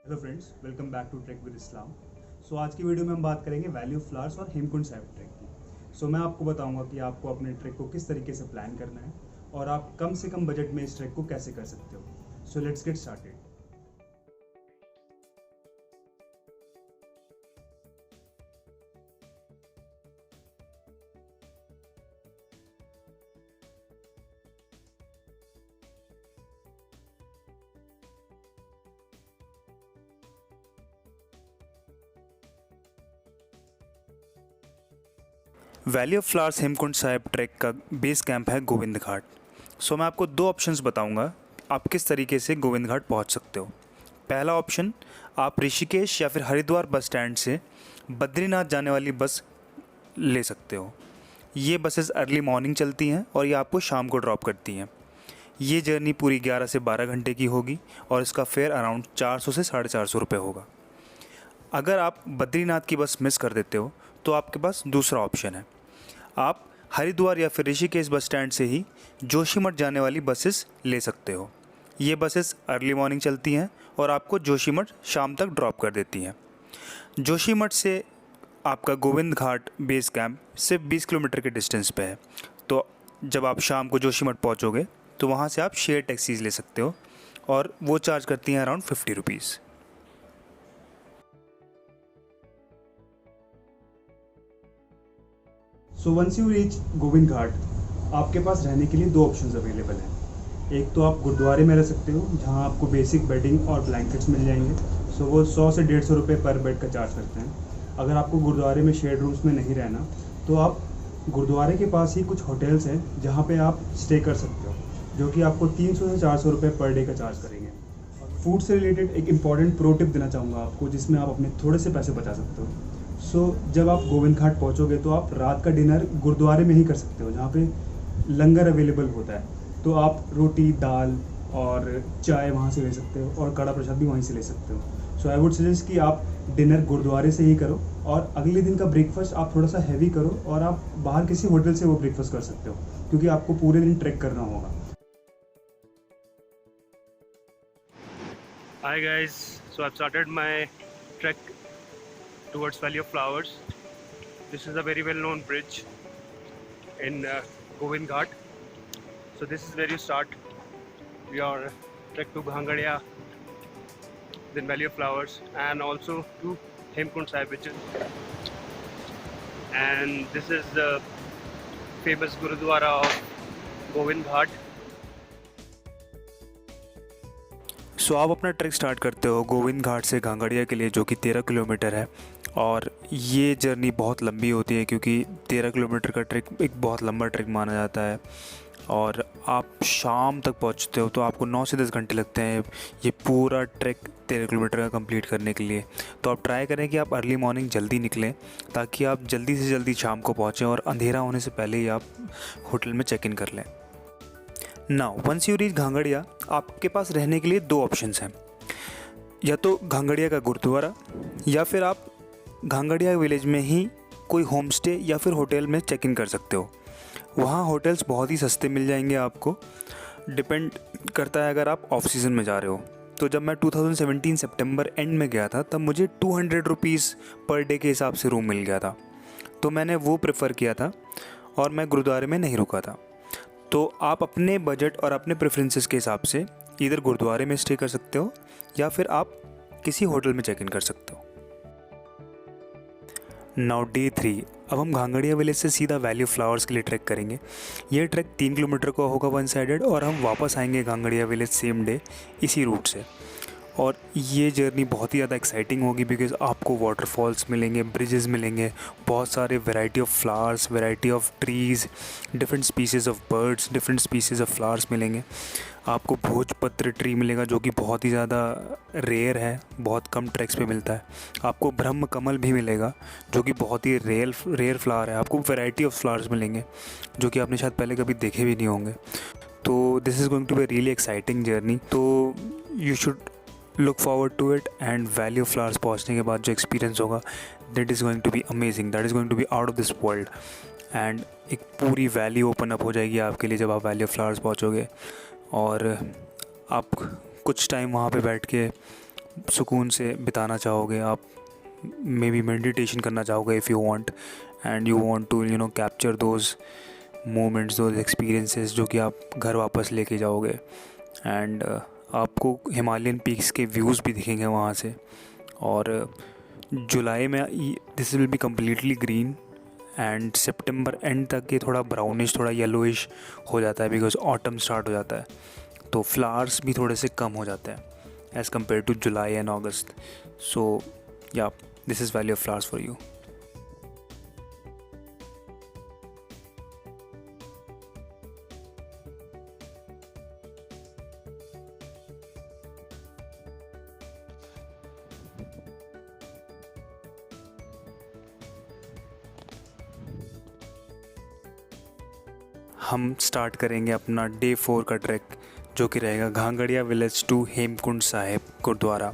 Hello friends, welcome back to track with Islam. आज की video में हम बात करेंगे वैली ऑफ फ्लावर्स और हेमकुंड साहिब ट्रैक की। मैं आपको बताऊंगा कि आपको अपने ट्रैक को किस तरीके से प्लान करना है और आप कम से कम बजट में इस ट्रैक को कैसे कर सकते हो। Let's get started. Valley of flowers Hemkund Sahib track का बेस कैंप है गोविंद घाट। मैं आपको दो ऑप्शंस बताऊंगा आप किस तरीके से गोविंद घाट पहुंच सकते हो। पहला ऑप्शन, आप ऋषिकेश या फिर हरिद्वार बस स्टैंड से बद्रीनाथ जाने वाली बस ले सकते हो। ये बसेस अर्ली मॉर्निंग चलती हैं और ये आपको शाम को ड्रॉप करती हैं। ये जर्नी पूरी 11 से 12 घंटे की होगी और इसका फेयर अराउंड 400 से 450 रुपये होगा। अगर आप बद्रीनाथ की बस मिस कर देते हो तो आपके पास दूसरा ऑप्शन है, आप हरिद्वार या फिर ऋषिकेश बस स्टैंड से ही जोशीमठ जाने वाली बसेस ले सकते हो। ये बसेस अर्ली मॉर्निंग चलती हैं और आपको जोशीमठ शाम तक ड्रॉप कर देती हैं। जोशीमठ से आपका गोविंद घाट बेस कैंप सिर्फ 20 किलोमीटर के डिस्टेंस पे है। तो जब आप शाम को जोशीमठ पहुँचोगे तो वहाँ से आप शेयर टैक्सीज ले सकते हो और वो चार्ज करती हैं around 50 rupees. Once you reach Govind Ghat, आपके पास रहने के लिए दो ऑप्शंस अवेलेबल हैं। एक तो आप गुरुद्वारे में रह सकते हो, जहां आपको बेसिक बेडिंग और ब्लैंकेट्स मिल जाएंगे। वो 100 से 150 रुपये पर बेड का चार्ज करते हैं। अगर आपको गुरुद्वारे में शेयर्ड रूम्स में नहीं रहना तो आप गुरुद्वारे के पास ही कुछ होटल्स हैं जहाँ पे आप स्टे कर सकते हो, जो कि आपको 300 से 400 रुपये पर डे का चार्ज करेंगे। फूड से रिलेटेड एक इम्पॉर्टेंट प्रो टिप देना चाहूँगा आपको, जिसमें आप अपने थोड़े से पैसे बचा सकते हो। जब आप गोविंद घाट पहुँचोगे तो आप रात का डिनर गुरुद्वारे में ही कर सकते हो, जहाँ पे लंगर अवेलेबल होता है। तो आप रोटी, दाल और चाय वहाँ से ले सकते हो और कड़ा प्रसाद भी वहीं से ले सकते हो। आई वुड सजेस्ट कि आप डिनर गुरुद्वारे से ही करो और अगले दिन का ब्रेकफास्ट आप थोड़ा सा हैवी करो और आप बाहर किसी होटल से वो ब्रेकफास्ट कर सकते हो, क्योंकि आपको पूरे दिन ट्रैक करना होगा। Hi guys, I've started my trek towards Valley of Flowers. This is a very well known bridge in Govind Ghat. This is where you start your trek to Bhangadia, then Valley of Flowers, and also to Hemkund Sahib, and this is the famous Gurudwara of Govind Ghat. आप अपना track start करते हो गोविंद घाट से घांगड़िया के लिए, जो कि 13 kilometre है। और ये जर्नी बहुत लंबी होती है क्योंकि 13 किलोमीटर का ट्रैक एक बहुत लंबा ट्रैक माना जाता है। और आप शाम तक पहुंचते हो तो आपको 9 से 10 घंटे लगते हैं ये पूरा ट्रैक 13 किलोमीटर का कंप्लीट करने के लिए। तो आप ट्राई करें कि आप अर्ली मॉर्निंग जल्दी निकलें, ताकि आप जल्दी से जल्दी शाम को पहुँचें और अंधेरा होने से पहले ही आप होटल में चेक इन कर लें। नाउ वंस यू रीच घांगड़िया, आपके पास रहने के लिए दो ऑप्शंस हैं, या तो घांगड़िया का गुरुद्वारा या फिर आप घांगड़िया विलेज में ही कोई होम स्टे या फिर होटल में चेक इन कर सकते हो। वहाँ होटल्स बहुत ही सस्ते मिल जाएंगे आपको, डिपेंड करता है अगर आप ऑफ सीज़न में जा रहे हो। तो जब मैं 2017 सितंबर एंड में गया था तब मुझे 200 रुपीज़ पर डे के हिसाब से रूम मिल गया था, तो मैंने वो प्रेफर किया था और मैं गुरुद्वारे में नहीं रुका था। तो आप अपने बजट और अपने प्रेफरेंसेस के हिसाब से इधर गुरुद्वारे में स्टे कर सकते हो या फिर आप किसी होटल में चेक इन कर सकते हो। नाउ डे 3, अब हम घांगड़िया विलेज से सीधा वैली ऑफ फ्लावर्स के लिए ट्रैक करेंगे। ये ट्रैक 3 किलोमीटर का होगा वन साइडेड, और हम वापस आएंगे घांगड़िया विलेज सेम डे इसी रूट से। और ये जर्नी बहुत ही ज़्यादा एक्साइटिंग होगी बिकॉज़ आपको वाटरफॉल्स मिलेंगे, ब्रिजेस मिलेंगे, बहुत सारे variety of flowers, variety of trees, different species of birds, different species of flowers मिलेंगे। आपको भोजपत्र ट्री मिलेगा जो कि बहुत ही ज़्यादा रेयर है, बहुत कम ट्रैक्स पे मिलता है। आपको ब्रह्म कमल भी मिलेगा जो कि बहुत ही रेयर फ्लावर है। आपको वैरायटी ऑफ फ्लावर्स मिलेंगे जो कि आपने शायद पहले कभी देखे भी नहीं होंगे। तो this is going to be really exciting journey, तो you should look forward to it. And valley of flowers पहुँचने के बाद जो एक्सपीरियंस होगा, that is going to be amazing, that is going to be out of this world. And एक पूरी valley open up हो जाएगी आपके लिए जब आप वैली ऑफ फ्लावर्स पहुँचोगे, और आप कुछ टाइम वहाँ पे बैठ के सुकून से बिताना चाहोगे, आप मे बी मेडिटेशन करना चाहोगे if you want, and you want to capture those moments, those experiences जो कि आप घर वापस लेके जाओगे। एंड आपको हिमालयन पीक्स के व्यूज़ भी दिखेंगे वहाँ से। और जुलाई में this will be completely green, and September and तक ये थोड़ा ब्राउनिश, थोड़ा येलोइश हो जाता है बिकॉज ऑटम स्टार्ट हो जाता है, तो फ्लावर्स भी थोड़े से कम हो जाते हैं as compare to July and August. So yeah this is valley of flowers for you. हम स्टार्ट करेंगे अपना डे 4 का ट्रैक, जो कि रहेगा Ghangaria village to Hemkund Sahib gurdwara.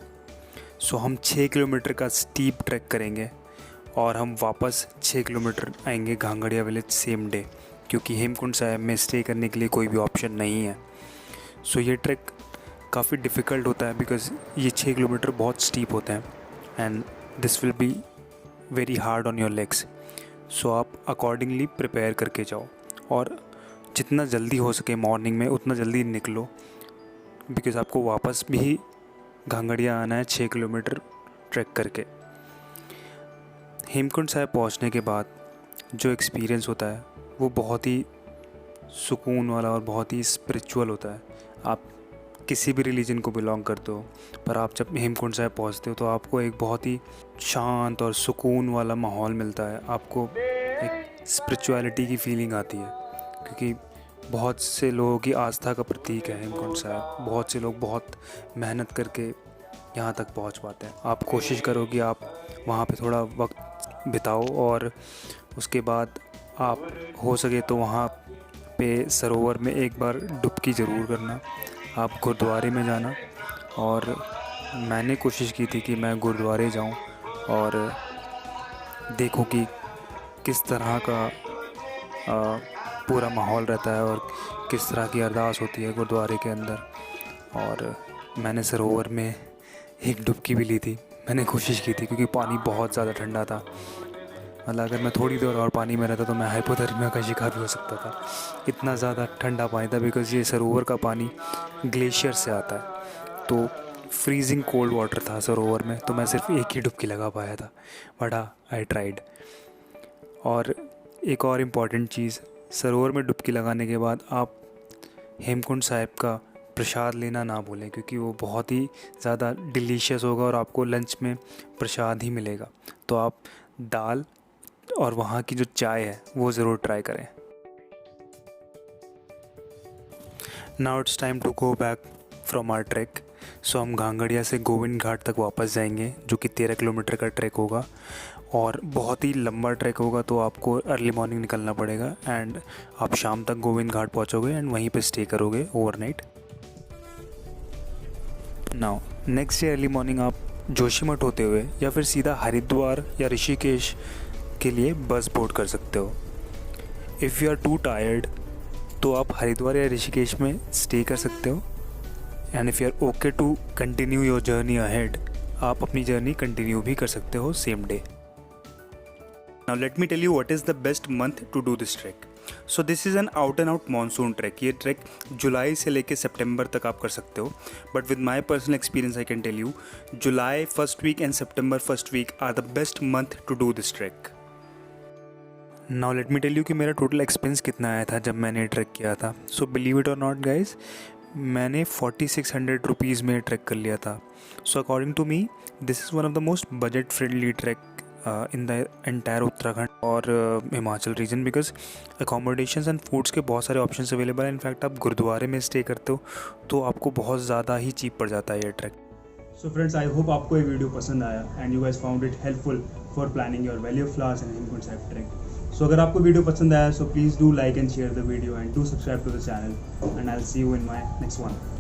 So हम 6 किलोमीटर का स्टीप ट्रैक करेंगे और हम वापस 6 किलोमीटर आएंगे घांगड़िया विलेज सेम डे, क्योंकि हेमकुंड साहिब में स्टे करने के लिए कोई भी ऑप्शन नहीं है। सो ये ट्रैक काफ़ी डिफ़िकल्ट होता है बिकॉज़ ये 6 किलोमीटर बहुत स्टीप होते हैं and this will be very hard on your legs. So आप अकॉर्डिंगली प्रिपेयर करके जाओ और जितना जल्दी हो सके मॉर्निंग में उतना जल्दी निकलो, बिकॉज़ आपको वापस भी घांगड़िया आना है 6 किलोमीटर ट्रैक करके। हेमकुंड साहिब पहुंचने के बाद जो एक्सपीरियंस होता है वो बहुत ही सुकून वाला और बहुत ही स्पिरिचुअल होता है। आप किसी भी रिलीजन को बिलोंग करते हो, पर आप जब हेमकुंड साहिब पहुंचते हो तो आपको एक बहुत ही शांत और सुकून वाला माहौल मिलता है। आपको एक स्पिरिचुअलिटी की फीलिंग आती है, क्योंकि बहुत से लोगों की आस्था का प्रतीक है हेमकुंड साहिब। बहुत से लोग बहुत मेहनत करके यहाँ तक पहुँच पाते हैं। आप कोशिश करो कि आप वहाँ पे थोड़ा वक्त बिताओ और उसके बाद आप हो सके तो वहाँ पे सरोवर में एक बार डुबकी ज़रूर करना। आप गुरुद्वारे में जाना, और मैंने कोशिश की थी कि मैं गुरुद्वारे जाऊँ और देखूँ कि किस तरह का पूरा माहौल रहता है और किस तरह की अरदास होती है गुरुद्वारे के अंदर। और मैंने सरोवर में एक डुबकी भी ली थी, मैंने कोशिश की थी, क्योंकि पानी बहुत ज़्यादा ठंडा था। मतलब अगर मैं थोड़ी देर और पानी में रहता तो मैं हाइपोथर्मिया का शिकार भी हो सकता था, इतना ज़्यादा ठंडा पानी था। बिकॉज़ ये सरोवर का पानी ग्लेशियर से आता है, तो फ्रीजिंग कोल्ड वाटर था सरोवर में, तो मैं सिर्फ एक ही डुबकी लगा पाया था, बट आई ट्राइड। और एक और इम्पॉर्टेंट चीज़, सरोवर में डुबकी लगाने के बाद आप हेमकुंड साहिब का प्रसाद लेना ना भूलें, क्योंकि वो बहुत ही ज़्यादा डिलीशियस होगा और आपको लंच में प्रसाद ही मिलेगा। तो आप दाल और वहाँ की जो चाय है वो ज़रूर ट्राई करें। Now it's time to go back from our track. So हम घांगड़िया से गोविंद घाट तक वापस जाएंगे, जो कि 13 किलोमीटर का ट्रैक होगा और बहुत ही लंबा ट्रैक होगा, तो आपको अर्ली मॉर्निंग निकलना पड़ेगा एंड आप शाम तक गोविंद घाट पहुँचोगे एंड वहीं पे स्टे करोगे overnight. Now next day early morning आप जोशीमठ होते हुए या फिर सीधा हरिद्वार या ऋषिकेश के लिए बस बोर्ड कर सकते हो। If you are too tired तो आप हरिद्वार या ऋषिकेश में स्टे कर सकते हो, and if you are okay to continue your journey ahead, आप अपनी जर्नी कंटिन्यू भी कर सकते हो same day. Now let me tell you what is the best month to do this trek. So this is an out and out monsoon trek. ये trek जुलाई से लेके सितंबर तक आप कर सकते हो, but with my personal experience I can tell you July first week and September first week are the best month to do this trek. Now let me tell you कि मेरा टोटल एक्सपेंस कितना आया था जब मैंने track किया था। So believe it और नॉट गाइज, मैंने 4600 रुपीज़ में ट्रैक कर लिया था। So according to me this is one of the most budget friendly track in the entire Uttarakhand और Himachal region, because accommodations and foods के बहुत सारे ऑप्शंस अवेलेबल हैं। इनफैक्ट आप गुरुद्वारे में स्टे करते हो तो आपको बहुत ज़्यादा ही चीप पड़ जाता है ये track. So friends, I hope आपको ये वीडियो पसंद आया and you guys found it helpful for planning your valley of flowers and Hemkund Sahib track. So अगर आपको वीडियो पसंद आया so please do like and share the video and do subscribe to the channel, and I will see you in my next one.